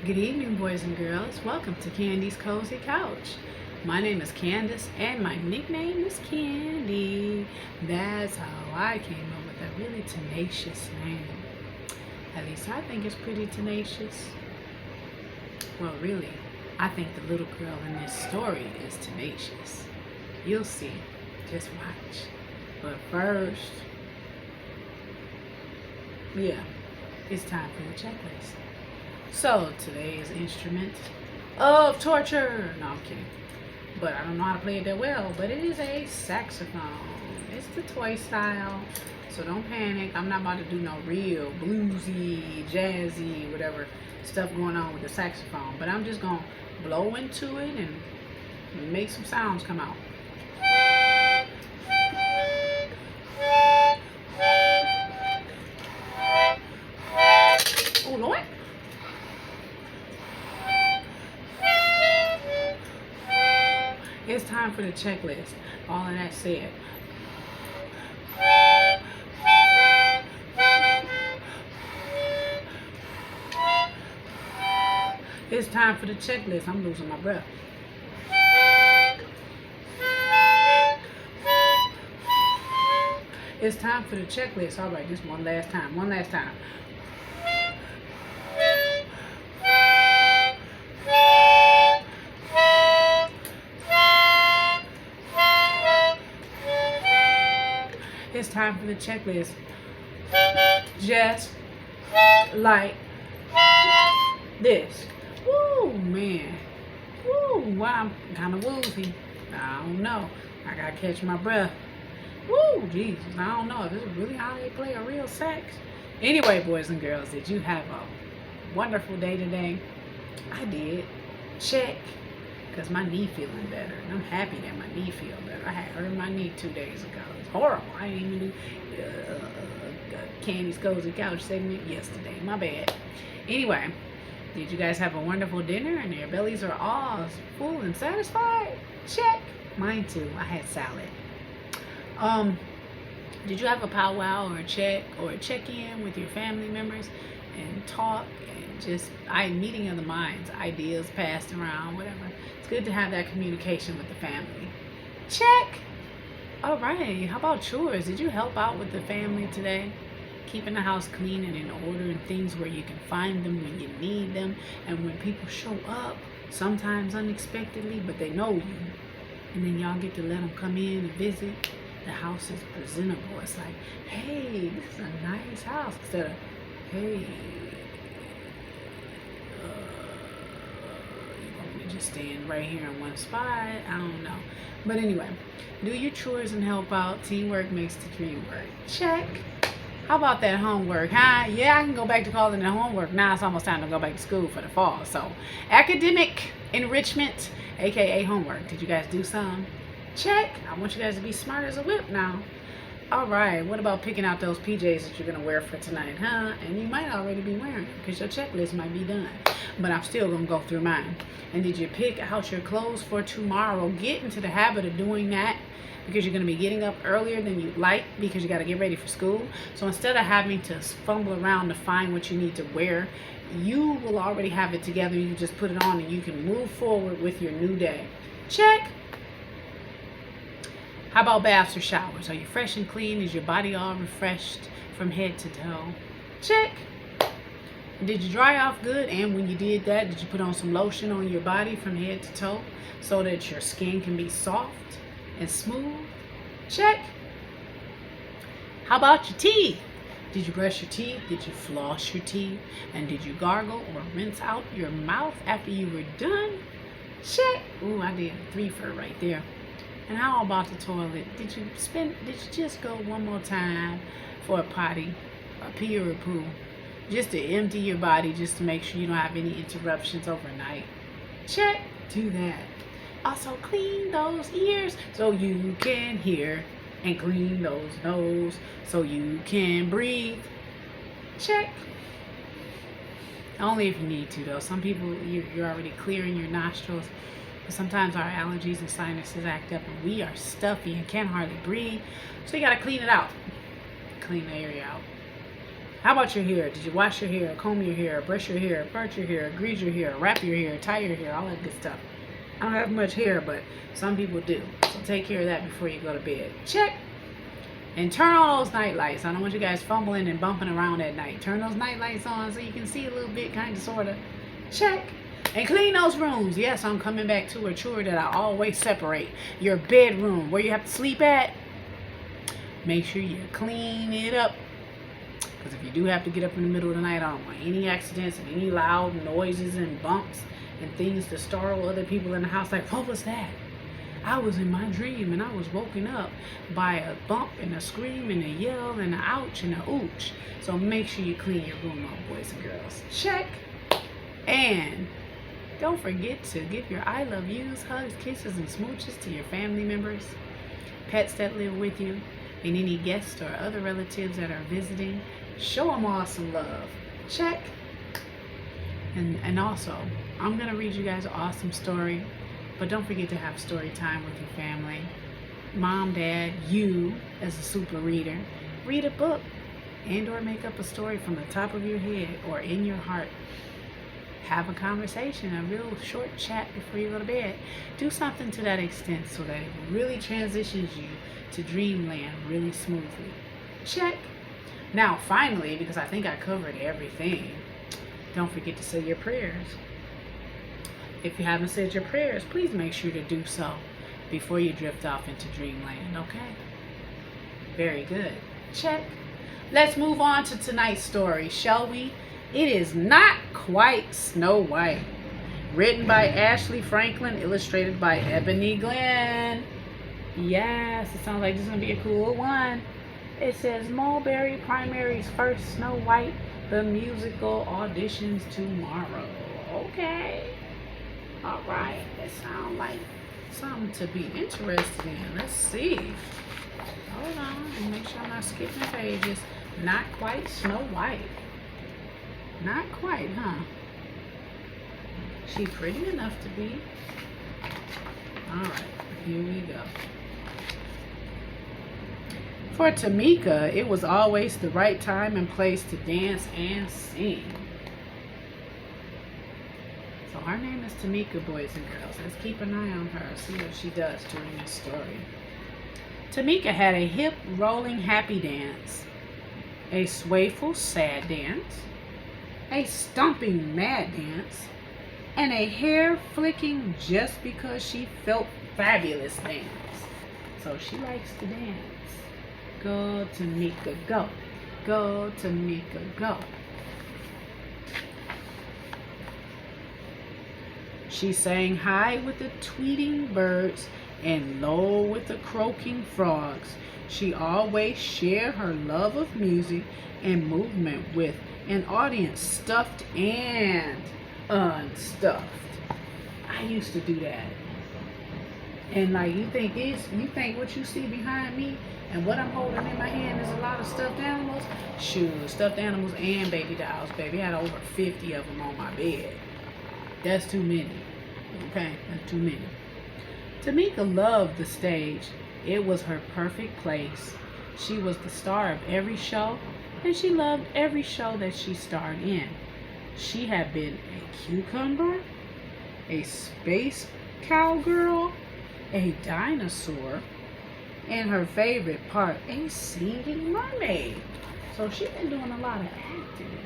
Good evening, boys and girls. Welcome to Candy's Cozy Couch. My name is Candace, and my nickname is Candy. That's how I came up with a really tenacious name. At least I think it's pretty tenacious. Well, really, I think the little girl in this story is tenacious. You'll see. Just watch. But first, it's time for the checklist. So today's instrument of torture. No, I'm kidding. But I don't know how to play it that well. But it is a saxophone. It's the toy style. So don't panic. I'm not about to do no real bluesy, jazzy, whatever stuff going on with the saxophone. But I'm just going to blow into it and make some sounds come out. Oh, Lord. It's time for the checklist. All of that said. It's time for the checklist. I'm losing my breath. It's time for the checklist. All right, just one last time. One last time. It's time for the checklist. Just like this. Woo, man. Woo, wow, I'm kind of woozy. I don't know. I gotta catch my breath. Woo, Jesus. I don't know. This is really how they play a real sax. Anyway, boys and girls, did you have a wonderful day today? I did. Check. Because my knee feeling better. And I'm happy that my knee feel better. I had hurt my knee 2 days ago. It's horrible. I didn't even do Candy's Cozy Couch segment yesterday. My bad. Anyway, did you guys have a wonderful dinner and your bellies are all full and satisfied? Check. Mine too. I had salad. Did you have a powwow or a check-in with your family members and talk and just meeting of the minds, ideas passed around, whatever? It's good to have that communication with the family. Check. All right. How about chores? Did you help out with the family today? Keeping the house clean and in order and things where you can find them when you need them and when people show up, sometimes unexpectedly, but they know you. And then y'all get to let them come in and visit. The house is presentable. It's like, hey, this is a nice house. Instead of, hey, you want me to just stand right here in one spot? I don't know. But anyway, do your chores and help out. Teamwork makes the dream work. Check. How about that homework, huh? Yeah, I can go back to calling it homework. Now it's almost time to go back to school for the fall. So, academic enrichment, aka homework. Did you guys do some? Check. I want you guys to be smart as a whip now. All right. What about picking out those PJs that you're going to wear for tonight, huh? And you might already be wearing them because your checklist might be done. But I'm still going to go through mine. And did you pick out your clothes for tomorrow? Get into the habit of doing that because you're going to be getting up earlier than you'd like because you got to get ready for school. So instead of having to fumble around to find what you need to wear, you will already have it together. You just put it on and you can move forward with your new day. Check. How about baths or showers? Are you fresh and clean? Is your body all refreshed from head to toe? Check. Did you dry off good? And when you did that, did you put on some lotion on your body from head to toe so that your skin can be soft and smooth? Check. How about your teeth? Did you brush your teeth? Did you floss your teeth? And did you gargle or rinse out your mouth after you were done? Check. Ooh, I did a threefer right there. And how about the toilet? Did you just go one more time for a potty, a pee or a poo? Just to empty your body, just to make sure you don't have any interruptions overnight. Check. Do that. Also, clean those ears so you can hear. And clean those nose so you can breathe. Check. Only if you need to, though. Some people, you're already clearing your nostrils. But sometimes our allergies and sinuses act up and we are stuffy and can't hardly breathe. So you got to clean it out. Clean the area out. How about your hair? Did you wash your hair, comb your hair, brush your hair, part your hair, grease your hair, wrap your hair, tie your hair, all that good stuff? I don't have much hair, but some people do. So take care of that before you go to bed. Check. And turn on those night lights. I don't want you guys fumbling and bumping around at night. Turn those night lights on so you can see a little bit, kind of, sort of. Check. And clean those rooms. Yes, I'm coming back to a chore that I always separate. Your bedroom, where you have to sleep at. Make sure you clean it up. Because if you do have to get up in the middle of the night, I don't want any accidents and any loud noises and bumps and things to startle other people in the house. Like, what was that? I was in my dream and I was woken up by a bump and a scream and a yell and a ouch and a ooch. So make sure you clean your room up, boys and girls. Check. And don't forget to give your I love yous, hugs, kisses, and smooches to your family members, pets that live with you, and any guests or other relatives that are visiting. Show them all some love. Check. And also, I'm going to read you guys an awesome story. But don't forget to have story time with your family. Mom, dad, you as a super reader, read a book and or make up a story from the top of your head or in your heart. Have a conversation, a real short chat before you go to bed. Do something to that extent so that it really transitions you to dreamland really smoothly. Check. Now, finally, because I think I covered everything, don't forget to say your prayers. If you haven't said your prayers, please make sure to do so before you drift off into dreamland, okay? Very good. Check. Let's move on to tonight's story, shall we? It is Not Quite Snow White. Written by Ashley Franklin, illustrated by Ebony Glenn. Yes, it sounds like this is going to be a cool one. It says, Mulberry Primary's first Snow White, the musical, auditions tomorrow. Okay. All right, that sounds like something to be interested in. Let's see. Hold on, and make sure I'm not skipping pages. Not Quite Snow White. Not quite, huh? She pretty enough to be. All right, here we go. For Tamika, it was always the right time and place to dance and sing. So her name is Tameika, boys and girls. Let's keep an eye on her, see what she does during this story. Tameika had a hip, rolling happy dance, a swayful sad dance, a stomping mad dance, and a hair flicking just because she felt fabulous dance. So she likes to dance. Go Tameika, go. Go Tameika, go. She sang high with the tweeting birds and low with the croaking frogs. She always shared her love of music and movement with an audience stuffed and unstuffed. I used to do that. And like you think what you see behind me and what I'm holding in my hand is a lot of stuffed animals? Shoot, stuffed animals and baby dolls, baby. I had over 50 of them on my bed. That's too many. Okay, that's too many. Tameika loved the stage. It was her perfect place. She was the star of every show, and she loved every show that she starred in. She had been a cucumber, a space cowgirl, a dinosaur, and her favorite part, a singing mermaid. So she's been doing a lot of acting.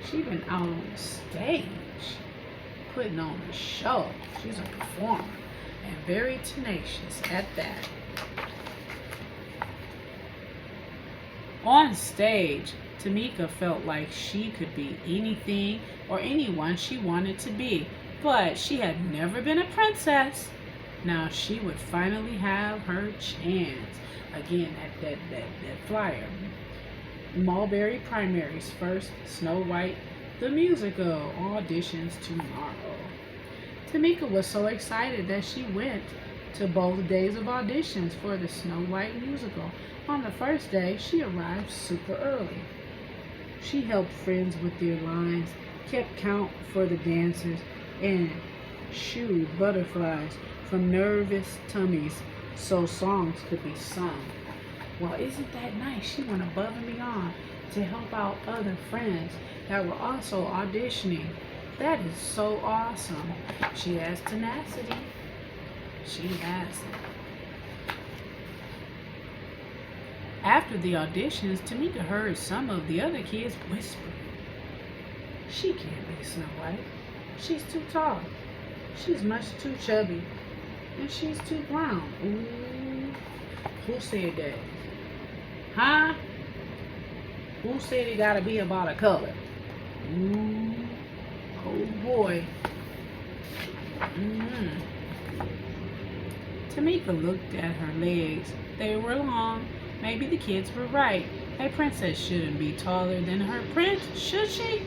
She's been out on the stage, putting on a show. She's a performer and very tenacious at that. On stage, Tameika felt like she could be anything or anyone she wanted to be, but she had never been a princess. Now she would finally have her chance. Again, that flyer. Mulberry Primary's first Snow White, the musical, auditions tomorrow. Tameika was so excited that she went to both days of auditions for the Snow White musical. On the first day, she arrived super early. She helped friends with their lines, kept count for the dancers, and shooed butterflies from nervous tummies so songs could be sung. Well, isn't that nice? She went above and beyond to help out other friends that were also auditioning. That is so awesome. She has tenacity. She has it. After the auditions, Tamika heard some of the other kids whisper, "She can't be Snow White. She's too tall. She's much too chubby. And she's too brown." Ooh. Who said that? Huh? Who said it gotta be about a color? Ooh. Oh boy. Tamika looked at her legs. They were long. Maybe the kids were right. A princess shouldn't be taller than her prince, should she?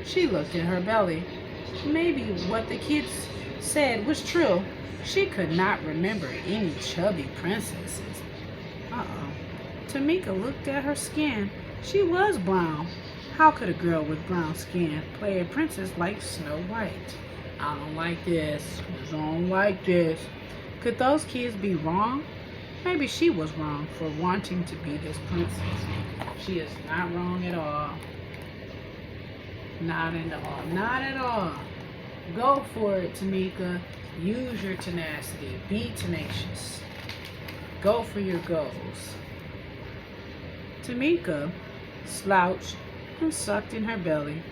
She looked at her belly. Maybe what the kids said was true. She could not remember any chubby princesses. Uh-oh. Tamika looked at her skin. She was brown. How could a girl with brown skin play a princess like Snow White? I don't like this. I don't like this. Could those kids be wrong? Maybe she was wrong for wanting to be this princess. She is not wrong at all. Not at all. Not at all. Go for it, Tamika. Use your tenacity. Be tenacious. Go for your goals. Tamika slouched and sucked in her belly.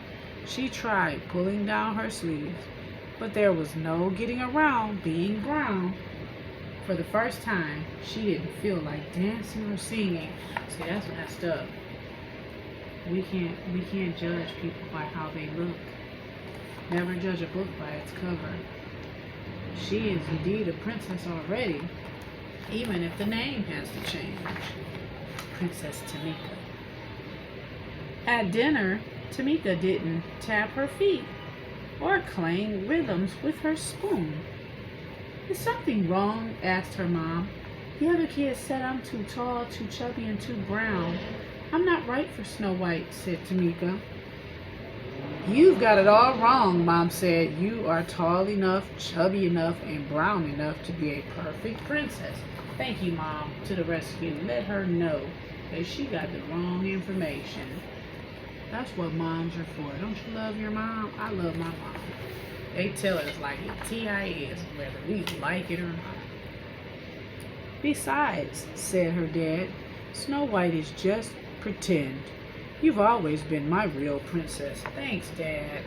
She tried pulling down her sleeves, but there was no getting around being brown. For the first time, she didn't feel like dancing or singing. See, that's messed up. We can't judge people by how they look. Never judge a book by its cover. She is indeed a princess already, even if the name has to change. Princess Tamika. At dinner, Tamika didn't tap her feet or clang rhythms with her spoon. "Is something wrong?" asked her mom. "The other kids said I'm too tall, too chubby, and too brown. I'm not right for Snow White," said Tamika. "You've got it all wrong," Mom said. "You are tall enough, chubby enough, and brown enough to be a perfect princess." Thank you, Mom, to the rescue. Let her know that she got the wrong information. That's what moms are for. Don't you love your mom? I love my mom. They tell us like it TIS, whether we like it or not. "Besides," said her dad, "Snow White is just pretend. You've always been my real princess." Thanks, Dad.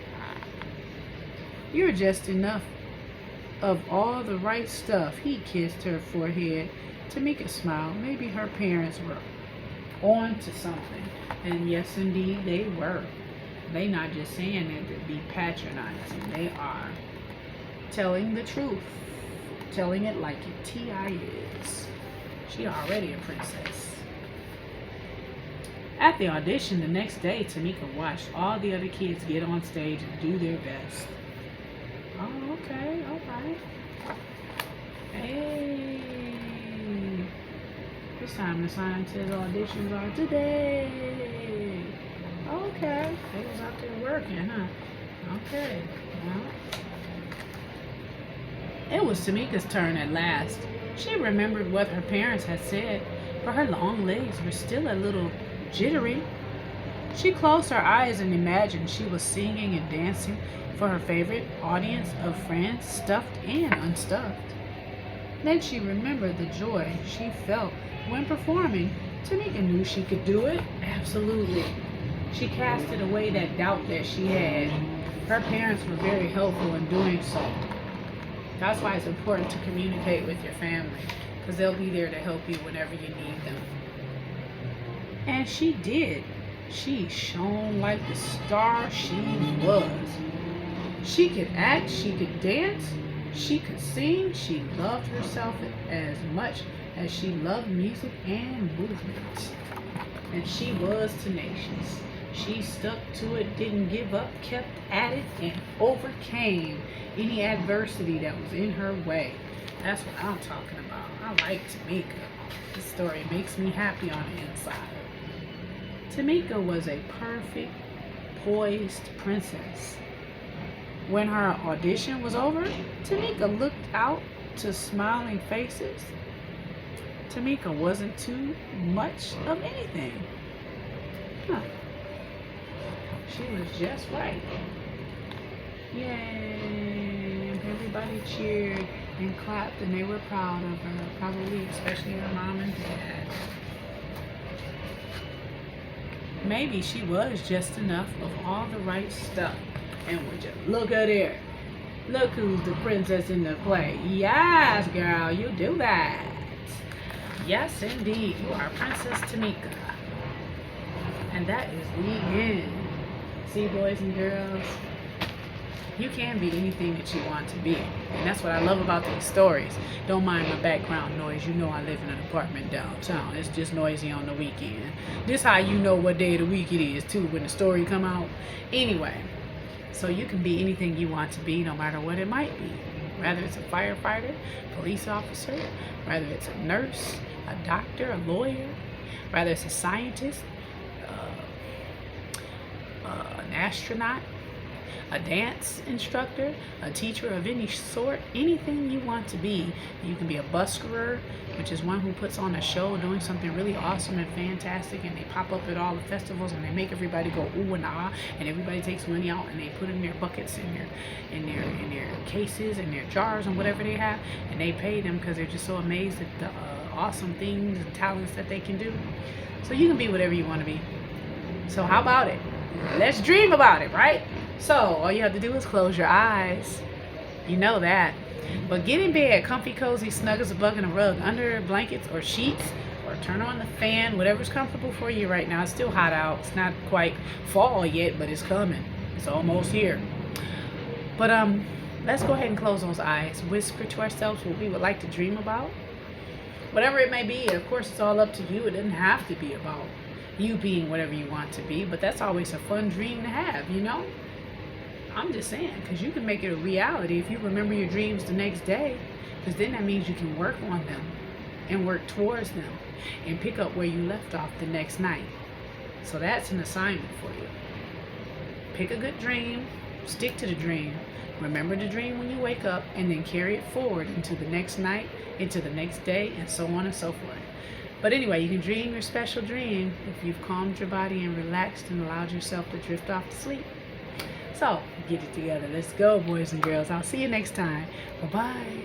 "You're just enough of all the right stuff." He kissed her forehead. Tamika smiled. Maybe her parents were on to something. And yes, indeed, they were. They not just saying it to be patronizing. They are telling the truth. Telling it like it TIS. She already a princess. At the audition the next day, Tamika watched all the other kids get on stage and do their best. Oh, okay, all right. Hey. It's time to sign to the auditions are today. Okay. They was out there working, huh? Okay. Well, it was Tamika's turn at last. She remembered what her parents had said, but her long legs were still a little jittery. She closed her eyes and imagined she was singing and dancing for her favorite audience of friends, stuffed and unstuffed. Then she remembered the joy she felt when performing. Tamika knew she could do it. Absolutely. She casted away that doubt that she had. Her parents were very helpful in doing so. That's why it's important to communicate with your family, because they'll be there to help you whenever you need them. And she did. She shone like the star she was. She could act, she could dance, she could sing. She loved herself as much as she loved music and movement. And she was tenacious. She stuck to it, didn't give up, kept at it, and overcame any adversity that was in her way. That's what I'm talking about. I like Tamika. This story makes me happy on the inside. Tamika was a perfect, poised princess. When her audition was over, Tamika looked out to smiling faces. Tamika wasn't too much of anything. Huh. She was just right. Yay. Everybody cheered and clapped and they were proud of her. Probably especially her mom and dad. Maybe she was just enough of all the right stuff. And would you look at her. Look who's the princess in the play. Yes, girl, you do that. Yes, indeed. You are Princess Tamika. And that is the end. See, boys and girls, you can be anything that you want to be. And that's what I love about these stories. Don't mind my background noise. You know I live in an apartment downtown. It's just noisy on the weekend. This how you know what day of the week it is, too, when the story come out. Anyway, so you can be anything you want to be, no matter what it might be. Whether it's a firefighter, police officer, whether it's a nurse, a doctor, a lawyer, whether it's a scientist, an astronaut, a dance instructor, a teacher of any sort, anything you want to be. You can be a busker, which is one who puts on a show doing something really awesome and fantastic, and they pop up at all the festivals and they make everybody go ooh and ah, and everybody takes money out and they put it in their buckets, in their cases, in their jars, and whatever they have, and they pay them because they're just so amazed at the awesome things and talents that they can do. So you can be whatever you want to be. So how about it? Let's dream about it, right? So all you have to do is close your eyes. You know that. But get in bed, comfy, cozy, snug as a bug in a rug, under blankets or sheets, or turn on the fan, whatever's comfortable for you right now. It's still hot out. It's not quite fall yet, but it's coming. It's almost here. But let's go ahead and close those eyes. Whisper to ourselves what we would like to dream about. Whatever it may be, of course, it's all up to you. It doesn't have to be about you being whatever you want to be, but that's always a fun dream to have, you know? I'm just saying, because you can make it a reality if you remember your dreams the next day, because then that means you can work on them and work towards them and pick up where you left off the next night. So that's an assignment for you. Pick a good dream, stick to the dream, remember the dream when you wake up, and then carry it forward into the next night, into the next day, and so on and so forth. But anyway, you can dream your special dream if you've calmed your body and relaxed and allowed yourself to drift off to sleep. So, get it together. Let's go, boys and girls. I'll see you next time. Bye-bye.